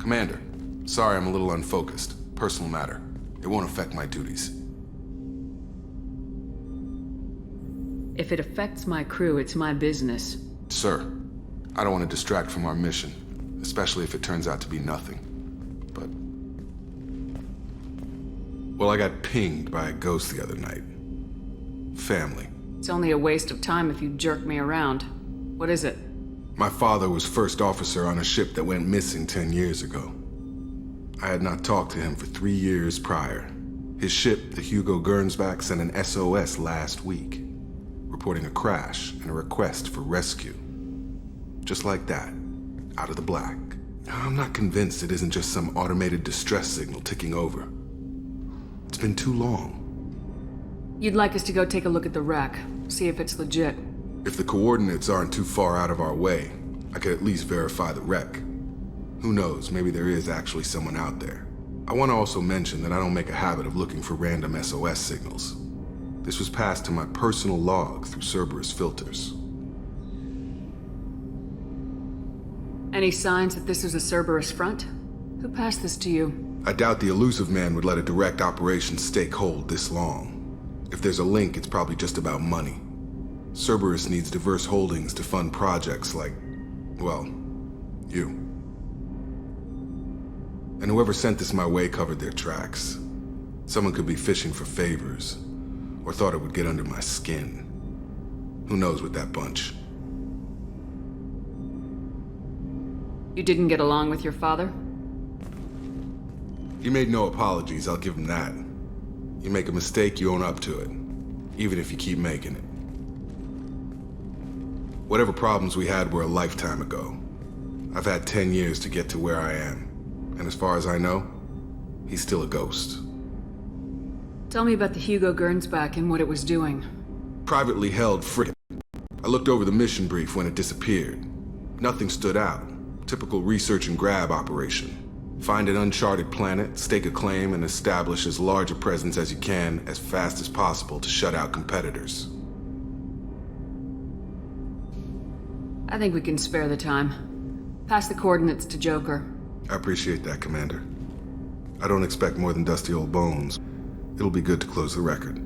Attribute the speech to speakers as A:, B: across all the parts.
A: Commander, sorry I'm a little unfocused. Personal matter. It won't affect my duties.
B: If it affects my crew, it's my business.
A: Sir, I don't want to distract from our mission, especially if it turns out to be nothing. But... well, I got pinged by a ghost the other night. Family.
B: It's only a waste of time if you jerk me around. What is it?
A: My father was first officer on a ship that went missing 10 years ago. I had not talked to him for 3 years prior. His ship, the Hugo Gernsback, sent an SOS last week, reporting a crash and a request for rescue. Just like that, out of the black. I'm not convinced it isn't just some automated distress signal ticking over. It's been too long.
B: You'd like us to go take a look at the wreck, see if it's legit.
A: If the coordinates aren't too far out of our way, I could at least verify the wreck. Who knows, maybe there is actually someone out there. I want to also mention that I don't make a habit of looking for random SOS signals. This was passed to my personal log through Cerberus filters.
B: Any signs that this is a Cerberus front? Who passed this to you?
A: I doubt the elusive man would let a direct operation stake hold this long. If there's a link, it's probably just about money. Cerberus needs diverse holdings to fund projects like, well, you. And whoever sent this my way covered their tracks. Someone could be fishing for favors, or thought it would get under my skin. Who knows with that bunch?
B: You didn't get along with your father?
A: He made no apologies, I'll give him that. You make a mistake, you own up to it, even if you keep making it. Whatever problems we had were a lifetime ago. I've had 10 years to get to where I am, and as far as I know, he's still a ghost.
B: Tell me about the Hugo Gernsback and what it was doing.
A: Privately held frigate. I looked over the mission brief when it disappeared. Nothing stood out. Typical research and grab operation. Find an uncharted planet, stake a claim, and establish as large a presence as you can as fast as possible to shut out competitors.
B: I think we can spare the time. Pass the coordinates to Joker.
A: I appreciate that, Commander. I don't expect more than dusty old bones. It'll be good to close the record.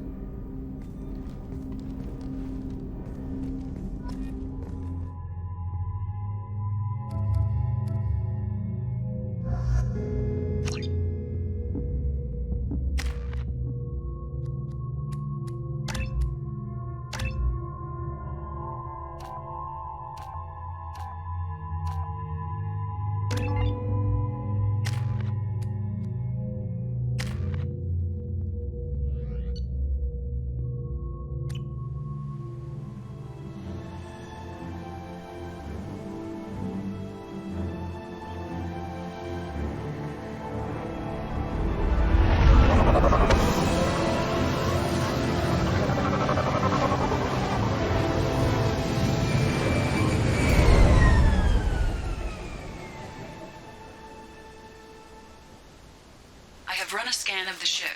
B: Run a scan of the ship.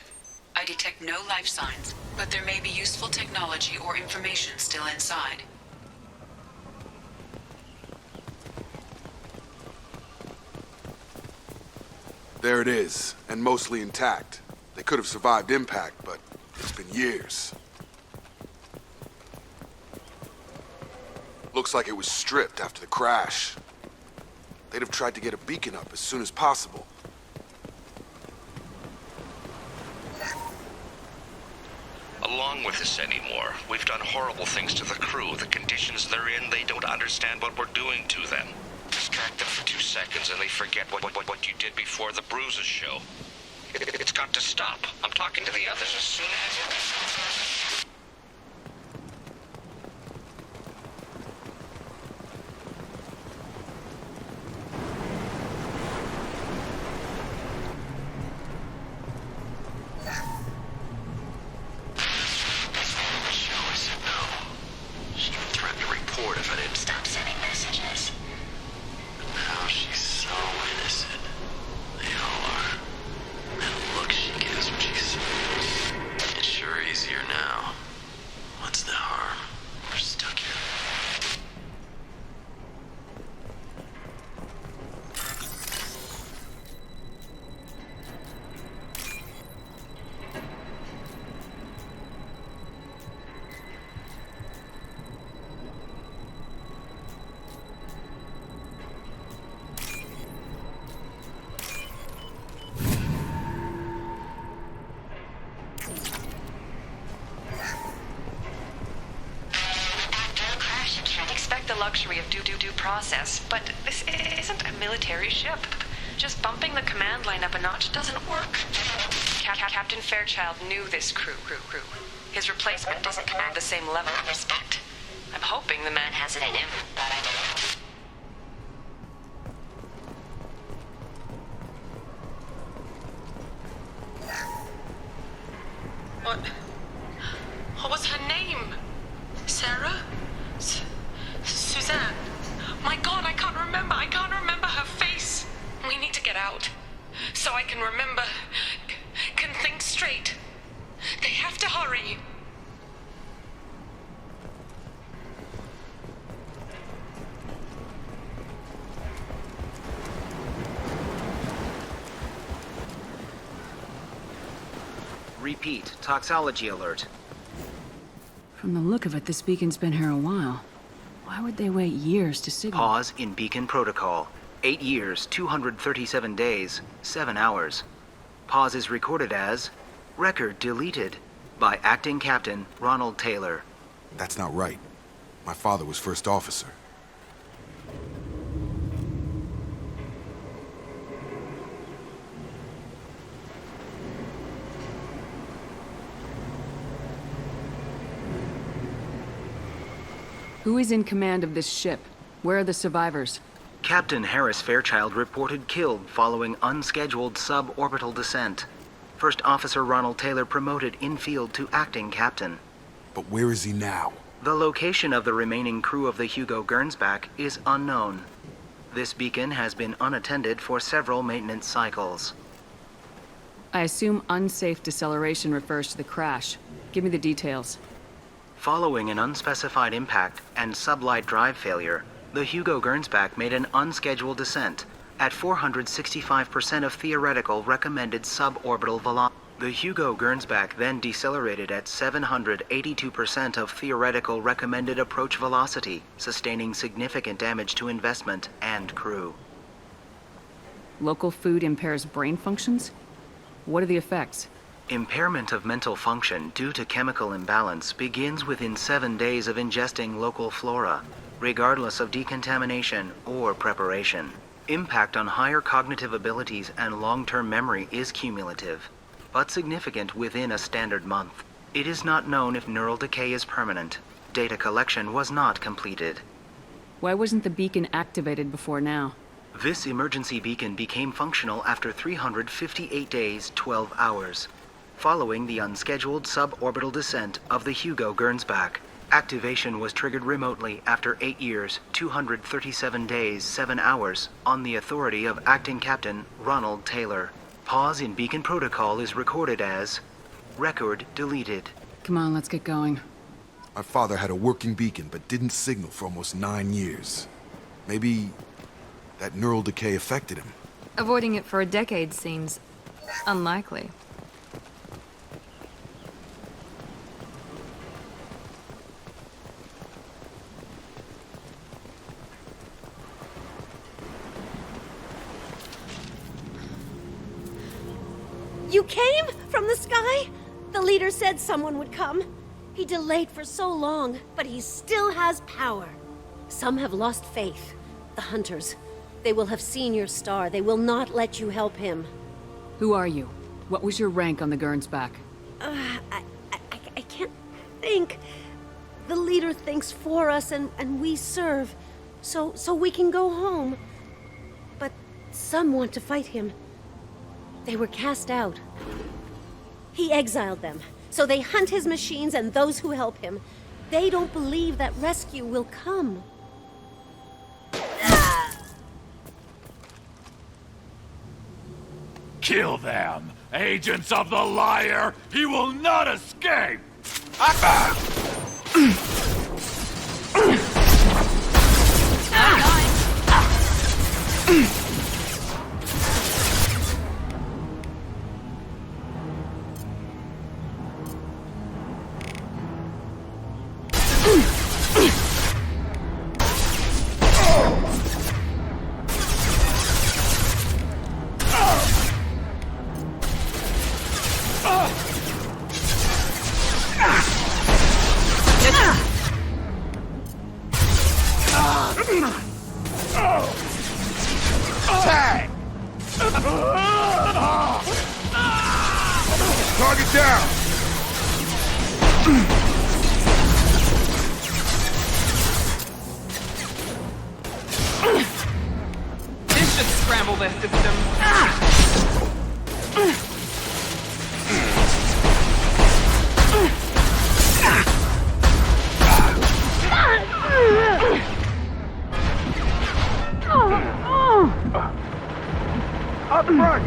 B: I detect no life signs, but there may be useful technology or information still inside.
A: There it is, and mostly intact. They could have survived impact, but it's been years. Looks like it was stripped after the crash. They'd have tried to get a beacon up as soon as possible.
C: Along with this anymore. We've done horrible things to the crew. The conditions they're in, they don't understand what we're doing to them. Distract them for 2 seconds and they forget what you did before the bruises show. It's got to stop. I'm talking to the others as soon as...
D: Stop sending messages. Now she's so innocent. They all are. That look she gives when she smiles. It's sure easier now.
E: luxury of due process, but this isn't a military ship. Just bumping the command line up a notch doesn't work. Captain Fairchild knew this crew. His replacement doesn't command the same level of respect. I'm hoping the man has it in him. What was her name? Sarah? Suzanne? My God, I can't remember her face. We need to get out. So I can remember, can think straight. They have to hurry.
F: Repeat, toxology alert.
G: From the look of it, this beacon's been here a while. Why would they wait years to signal?
F: Pause in beacon protocol. 8 years, 237 days, 7 hours. Pause is recorded as record deleted by Acting Captain Ronald Taylor.
A: That's not right. My father was first officer.
G: Who is in command of this ship? Where are the survivors?
F: Captain Harris Fairchild reported killed following unscheduled suborbital descent. First Officer Ronald Taylor promoted in-field to acting captain.
A: But where is he now?
F: The location of the remaining crew of the Hugo Gernsback is unknown. This beacon has been unattended for several maintenance cycles.
G: I assume unsafe deceleration refers to the crash. Give me the details.
F: Following an unspecified impact and sublight drive failure, the Hugo Gernsback made an unscheduled descent at 465% of theoretical recommended suborbital velocity. The Hugo Gernsback then decelerated at 782% of theoretical recommended approach velocity, sustaining significant damage to investment and crew.
G: Local food impairs brain functions? What are the effects?
F: Impairment of mental function due to chemical imbalance begins within 7 days of ingesting local flora, regardless of decontamination or preparation. Impact on higher cognitive abilities and long-term memory is cumulative, but significant within a standard month. It is not known if neural decay is permanent. Data collection was not completed.
G: Why wasn't the beacon activated before now?
F: This emergency beacon became functional after 358 days, 12 hours. Following the unscheduled suborbital descent of the Hugo Gernsback, activation was triggered remotely after 8 years, 237 days, 7 hours, on the authority of Acting Captain Ronald Taylor. Pause in beacon protocol is recorded as record deleted.
G: Come on, let's get going.
A: My father had a working beacon, but didn't signal for almost 9 years. Maybe that neural decay affected him.
H: Avoiding it for a decade seems unlikely.
I: You came from the sky? The leader said someone would come. He delayed for so long, but he still has power. Some have lost faith. The hunters. They will have seen your star. They will not let you help him.
G: Who are you? What was your rank on the Gernsback?
I: I can't think. The leader thinks for us and we serve. So we can go home. But some want to fight him. They were cast out. He exiled them, so they hunt his machines and those who help him. They don't believe that rescue will come.
J: Kill them! Agents of the liar! He will not escape!
A: Target down!
E: This should scramble their system.
A: Up front!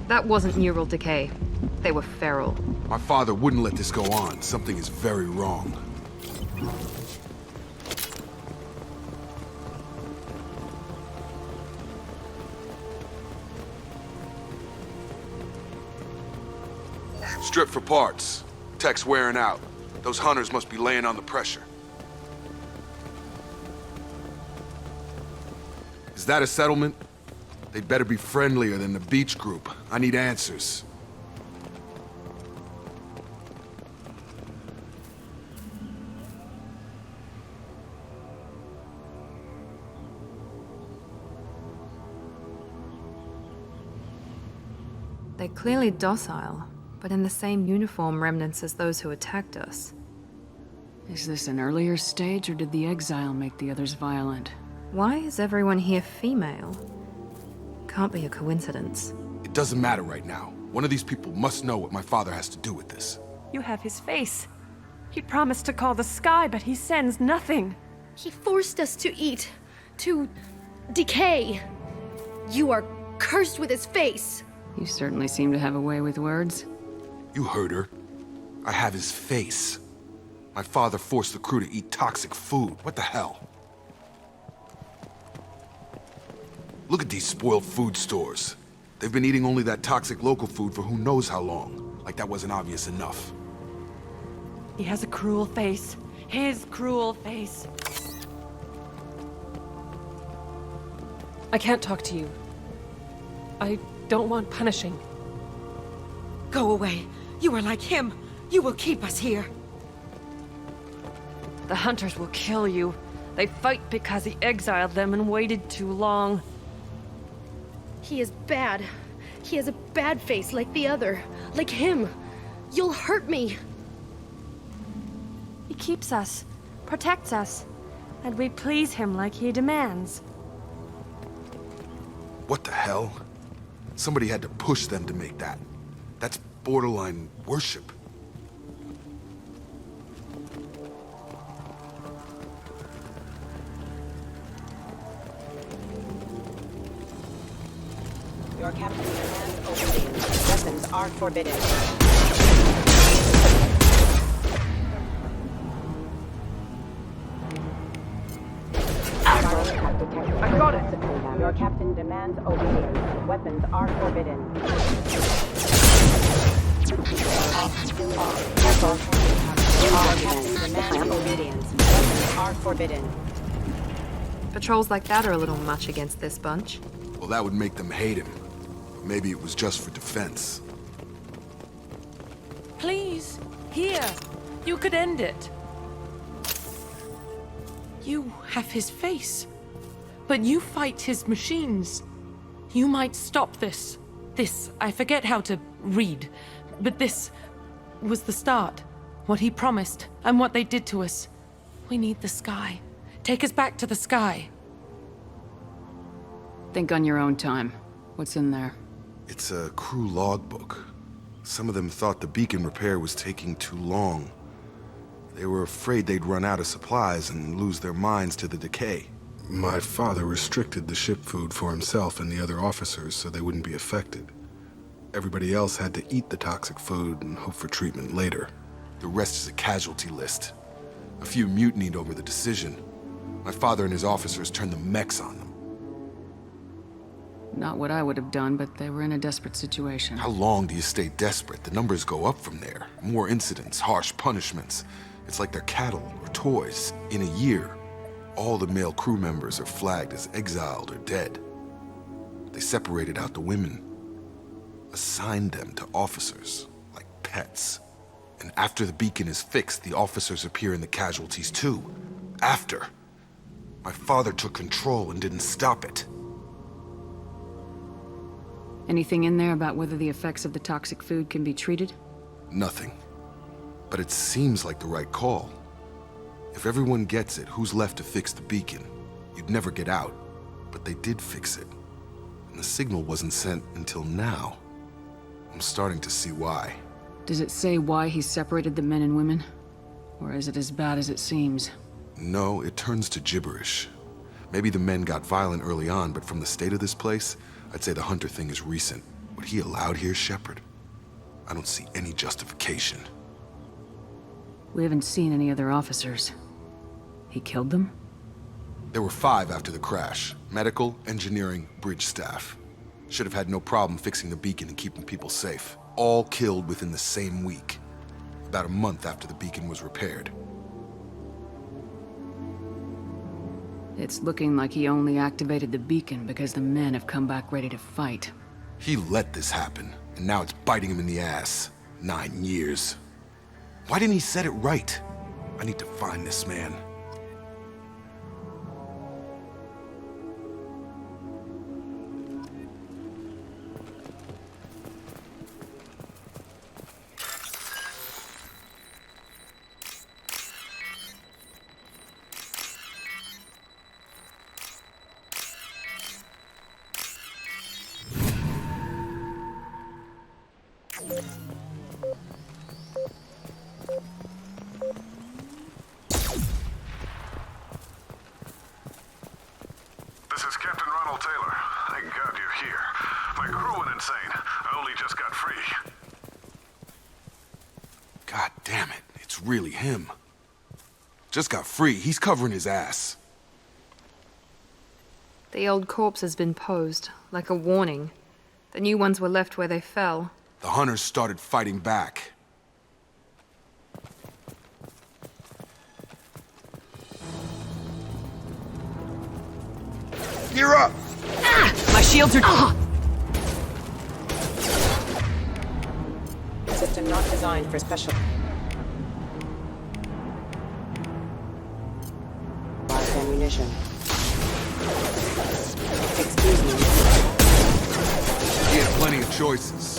H: That wasn't neural decay. They were feral.
A: My father wouldn't let this go on. Something is very wrong. Strip for parts. Tech's wearing out. Those hunters must be laying on the pressure. Is that a settlement? They'd better be friendlier than the beach group. I need answers.
H: They're clearly docile, but in the same uniform remnants as those who attacked us.
G: Is this an earlier stage, or did the exile make the others violent?
H: Why is everyone here female? Can't be a coincidence.
A: It doesn't matter right now. One of these people must know what my father has to do with this.
E: You have his face. He promised to call the sky, but he sends nothing.
I: He forced us to eat, to decay. You are cursed with his face.
G: You certainly seem to have a way with words.
A: You heard her. I have his face. My father forced the crew to eat toxic food. What the hell? Look at these spoiled food stores. They've been eating only that toxic local food for who knows how long. Like that wasn't obvious enough.
E: He has a cruel face. His cruel face.
K: I can't talk to you. I don't want punishing.
L: Go away. You are like him. You will keep us here.
E: The hunters will kill you. They fight because he exiled them and waited too long.
I: He is bad. He has a bad face like the other. Like him. You'll hurt me.
E: He keeps us, protects us, and we please him like he demands.
A: What the hell? Somebody had to push them to make that. That's borderline worship.
L: Your captain demands obedience. Weapons are forbidden.
E: I got it!
L: Your captain demands obedience. Weapons are forbidden. Your captain demands obedience. Weapons are forbidden.
H: Patrols like that are a little much against this bunch.
A: Well, that would make them hate him. Maybe it was just for defense.
K: Please, here. You could end it. You have his face. But you fight his machines. You might stop this. This, I forget how to read. But this was the start. What he promised, and what they did to us. We need the sky. Take us back to the sky.
G: Think on your own time. What's in there?
A: It's a crew logbook. Some of them thought the beacon repair was taking too long. They were afraid they'd run out of supplies and lose their minds to the decay. My father restricted the ship food for himself and the other officers so they wouldn't be affected. Everybody else had to eat the toxic food and hope for treatment later. The rest is a casualty list. A few mutinied over the decision. My father and his officers turned the mechs on them.
G: Not what I would have done, but they were in a desperate situation.
A: How long do you stay desperate? The numbers go up from there. More incidents, harsh punishments. It's like they're cattle or toys. In a year, all the male crew members are flagged as exiled or dead. They separated out the women, assigned them to officers, like pets. And after the beacon is fixed, the officers appear in the casualties too. After. My father took control and didn't stop it.
G: Anything in there about whether the effects of the toxic food can be treated?
A: Nothing. But it seems like the right call. If everyone gets it, who's left to fix the beacon? You'd never get out. But they did fix it. And the signal wasn't sent until now. I'm starting to see why.
G: Does it say why he separated the men and women? Or is it as bad as it seems?
A: No, it turns to gibberish. Maybe the men got violent early on, but from the state of this place, I'd say the Hunter thing is recent. What he allowed here, Shepard? I don't see any justification.
G: We haven't seen any other officers. He killed them?
A: There were 5 after the crash. Medical, engineering, bridge staff. Should have had no problem fixing the beacon and keeping people safe. All killed within the same week. About a month after the beacon was repaired.
G: It's looking like he only activated the beacon because the men have come back ready to fight.
A: He let this happen, and now it's biting him in the ass. 9 years. Why didn't he set it right? I need to find this man. Really him. Just got free. He's covering his ass.
H: The old corpse has been posed, like a warning. The new ones were left where they fell.
A: The hunters started fighting back. Gear up!
G: My shields are...
M: System not designed for special... ammunition. Excuse me.
A: He had plenty of choices.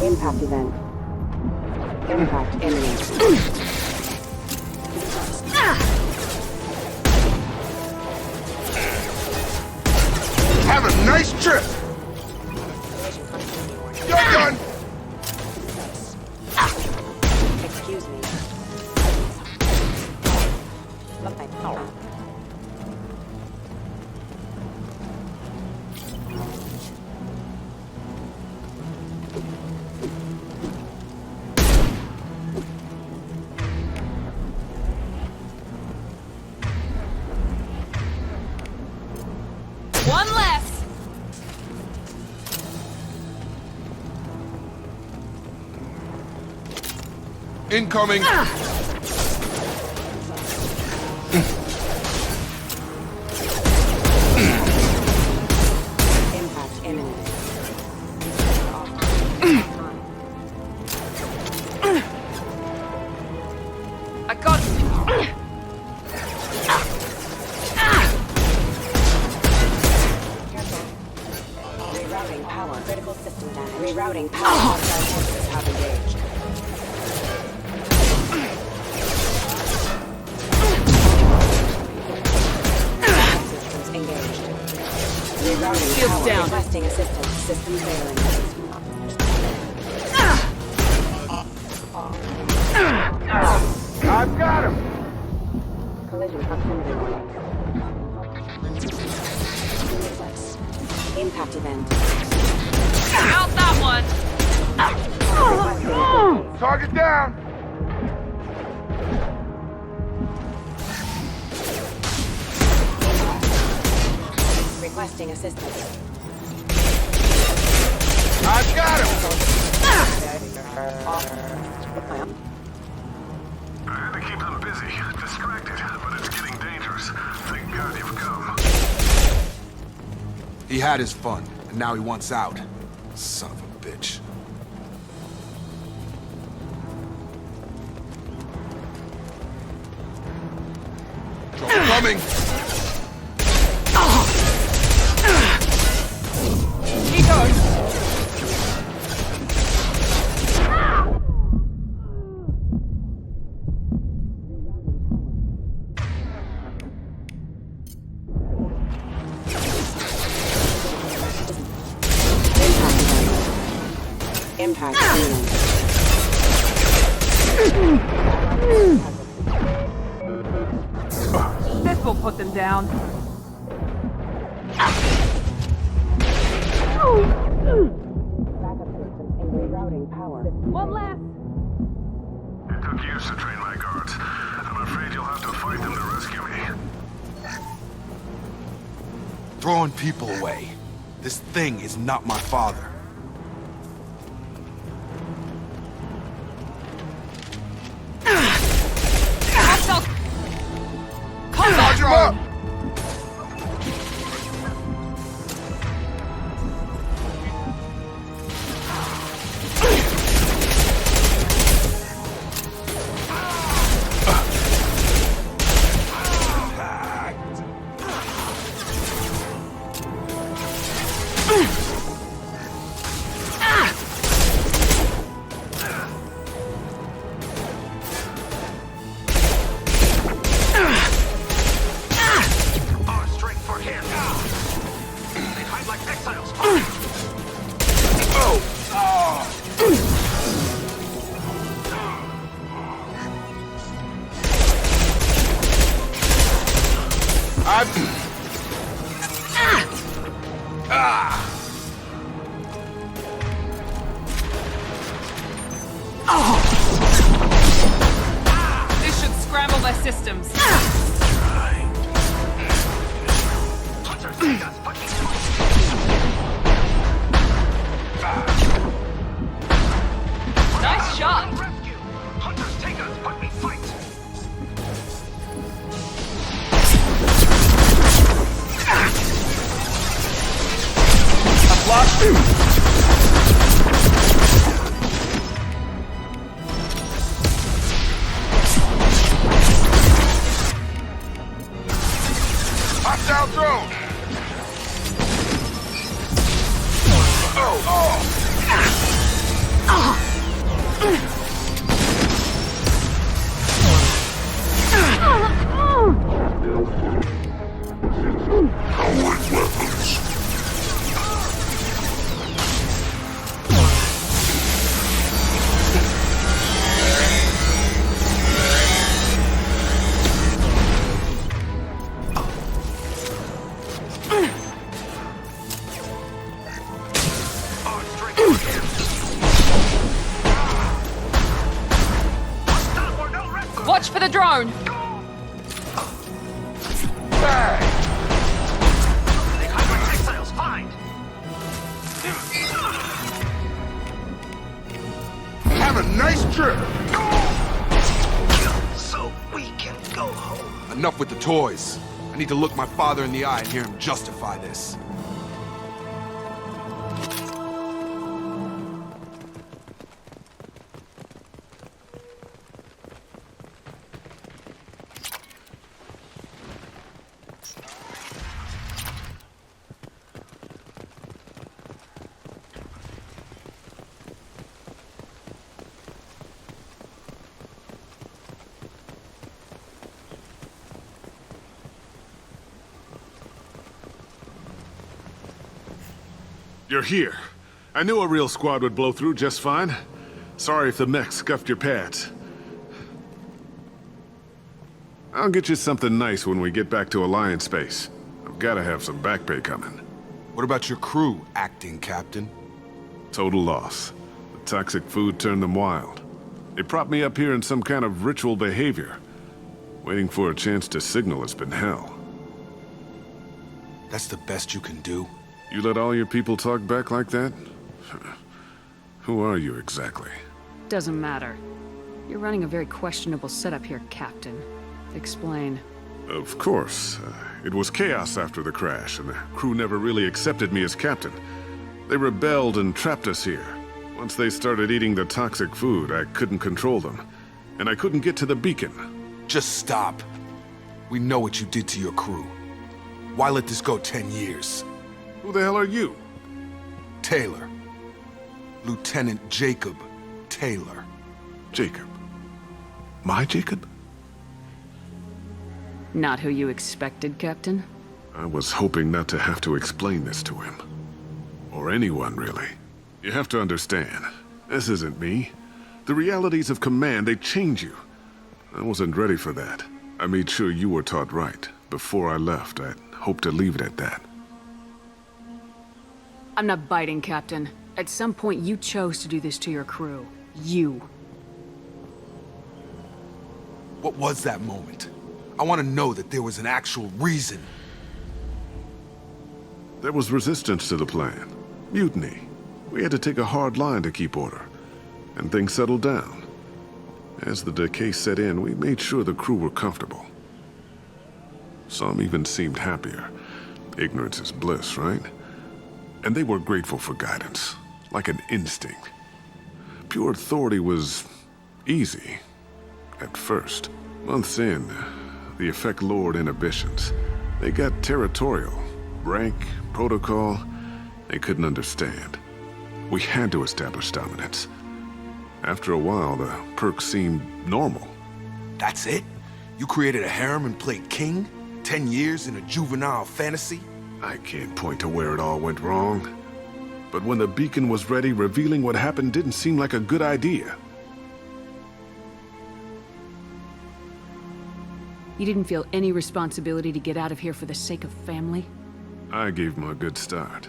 M: Impact event. Impact imminent.
A: Have a nice trip! You're done!
M: Excuse me. Look, my power.
K: One less!
A: Incoming!
M: Impact imminent.
K: I got it!
M: Rerouting power. Critical system damage. Rerouting power. Hostile forces have engaged.
G: down.
M: Requesting assistance. System failing.
N: I've got him!
M: Collision proximity warning. Impact event.
E: Out that one!
N: Target down!
M: Requesting assistance.
N: I've got him!
O: I had to keep them busy, distracted, but it's getting dangerous. Thank God you've come.
A: He had his fun, and now he wants out. Son of a bitch. Drone coming!
G: He goes!
M: Impact.
L: This will put them down.
M: One left.
O: It took years to train my guards. I'm afraid you'll have to fight them to rescue me.
A: Throwing people away. This thing is not my father.
N: Charge him up!
L: This should scramble their systems. Nice shot.
O: Hunters take us, but we fight.
N: I've lost him! Hostile drone!
L: Watch for the drone.
N: Have a nice trip!
C: So we can go home.
A: Enough with the toys. I need to look my father in the eye and hear him justify this.
P: You're here. I knew a real squad would blow through just fine. Sorry if the mech scuffed your pads. I'll get you something nice when we get back to Alliance space. I've gotta have some back pay coming.
A: What about your crew, acting captain?
P: Total loss. The toxic food turned them wild. They propped me up here in some kind of ritual behavior. Waiting for a chance to signal has been hell.
A: That's the best you can do?
P: You let all your people talk back like that? Who are you exactly?
G: Doesn't matter. You're running a very questionable setup here, Captain. Explain.
P: Of course. It was chaos after the crash, and the crew never really accepted me as captain. They rebelled and trapped us here. Once they started eating the toxic food, I couldn't control them. And I couldn't get to the beacon.
A: Just stop. We know what you did to your crew. Why let this go 10 years?
P: Who the hell are you?
A: Taylor. Lieutenant Jacob Taylor.
P: Jacob? My Jacob?
G: Not who you expected, Captain?
P: I was hoping not to have to explain this to him. Or anyone, really. You have to understand, this isn't me. The realities of command, they change you. I wasn't ready for that. I made sure you were taught right. Before I left, I'd hoped to leave it at that.
G: I'm not biting, Captain. At some point, you chose to do this to your crew. You.
A: What was that moment? I want to know that there was an actual reason.
P: There was resistance to the plan. Mutiny. We had to take a hard line to keep order. And things settled down. As the decay set in, we made sure the crew were comfortable. Some even seemed happier. Ignorance is bliss, right? And they were grateful for guidance, like an instinct. Pure authority was easy, at first. Months in, the effect lowered inhibitions. They got territorial. Rank, protocol, they couldn't understand. We had to establish dominance. After a while, the perks seemed normal.
A: That's it? You created a harem and played king? 10 years in a juvenile fantasy?
P: I can't point to where it all went wrong. But when the beacon was ready, revealing what happened didn't seem like a good idea.
G: You didn't feel any responsibility to get out of here for the sake of family?
P: I gave him a good start.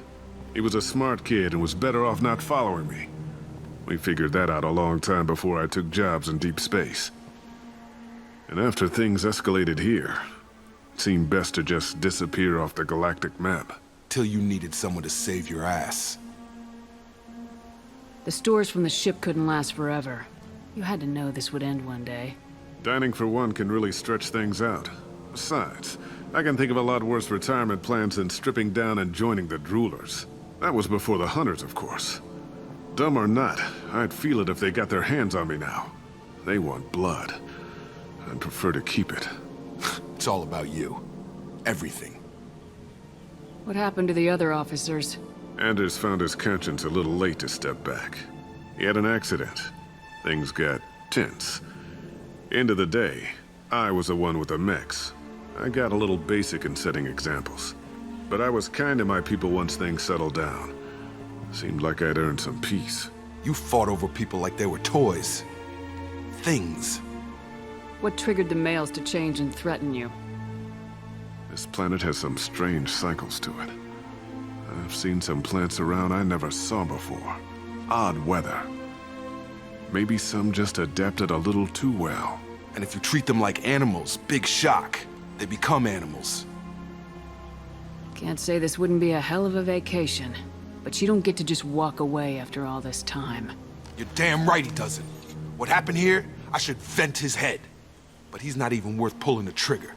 P: He was a smart kid and was better off not following me. We figured that out a long time before I took jobs in deep space. And after things escalated here, it seemed best to just disappear off the galactic map.
A: Till you needed someone to save your ass.
G: The stores from the ship couldn't last forever. You had to know this would end one day.
P: Dining for one can really stretch things out. Besides, I can think of a lot worse retirement plans than stripping down and joining the droolers. That was before the hunters, of course. Dumb or not, I'd feel it if they got their hands on me now. They want blood. I'd prefer to keep it.
A: It's all about you. Everything.
G: What happened to the other officers?
P: Anders found his conscience a little late to step back. He had an accident. Things got tense. End of the day, I was the one with the mechs. I got a little basic in setting examples. But I was kind to my people once things settled down. Seemed like I'd earned some peace.
A: You fought over people like they were toys. Things.
G: What triggered the males to change and threaten you?
P: This planet has some strange cycles to it. I've seen some plants around I never saw before. Odd weather. Maybe some just adapted a little too well.
A: And if you treat them like animals, big shock. They become animals.
G: Can't say this wouldn't be a hell of a vacation, but you don't get to just walk away after all this time.
A: You're damn right he doesn't. What happened here, I should vent his head. But he's not even worth pulling the trigger.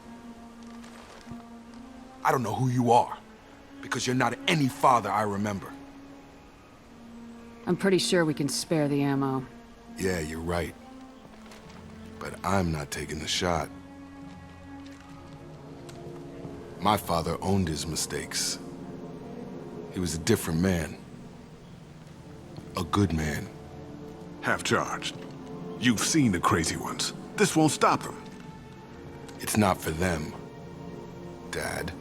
A: I don't know who you are, because you're not any father I remember.
G: I'm pretty sure we can spare the ammo.
A: Yeah, you're right. But I'm not taking the shot. My father owned his mistakes. He was a different man. A good man.
P: Half-charged. You've seen the crazy ones. This won't stop them.
A: It's not for them, Dad.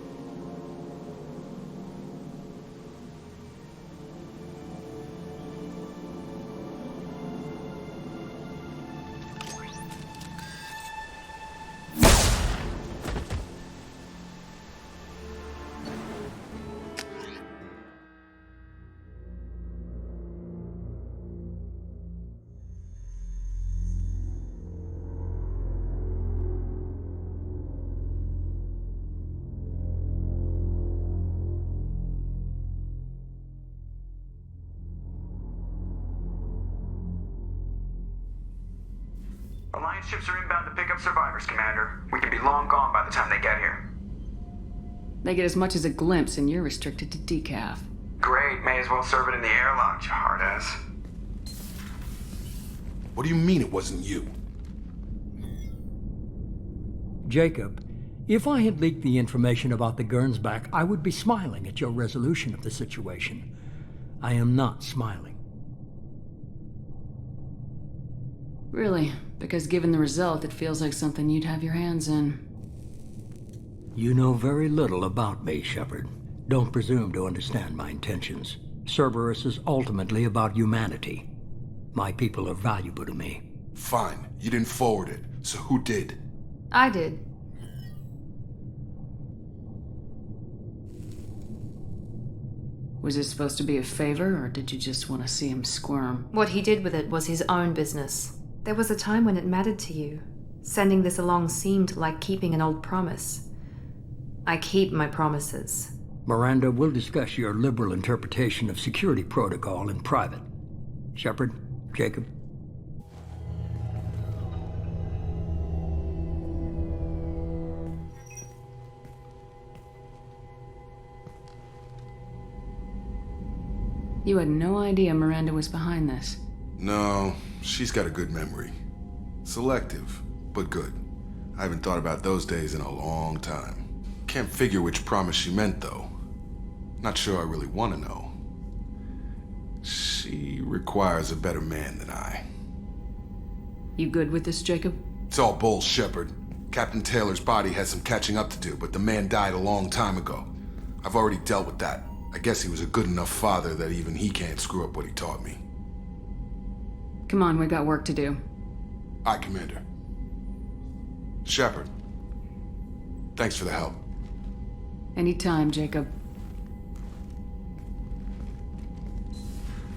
F: Alliance ships are inbound to pick up survivors, Commander. We could be long gone by the time they get here.
G: They get as much as a glimpse, and you're restricted to decaf.
F: Great, may as well serve it in the airlock, you hard ass.
A: What do you mean it wasn't you?
Q: Jacob, if I had leaked the information about the Gernsback, I would be smiling at your resolution of the situation. I am not smiling.
G: Really? Because given the result, it feels like something you'd have your hands in.
Q: You know very little about me, Shepard. Don't presume to understand my intentions. Cerberus is ultimately about humanity. My people are valuable to me.
A: Fine. You didn't forward it. So who did?
H: I did.
G: Was it supposed to be a favor, or did you just want to see him squirm?
H: What he did with it was his own business. There was a time when it mattered to you. Sending this along seemed like keeping an old promise. I keep my promises.
Q: Miranda, we'll discuss your liberal interpretation of security protocol in private. Shepard, Jacob.
G: You had no idea Miranda was behind this.
A: No, she's got a good memory. Selective, but good. I haven't thought about those days in a long time. Can't figure which promise she meant, though. Not sure I really want to know. She requires a better man than I.
G: You good with this, Jacob?
A: It's all bull, Shepard. Captain Taylor's body has some catching up to do, but the man died a long time ago. I've already dealt with that. I guess he was a good enough father that even he can't screw up what he taught me.
G: Come on, we got work to do.
A: Aye, Commander. Shepard, thanks for the help.
G: Anytime, Jacob.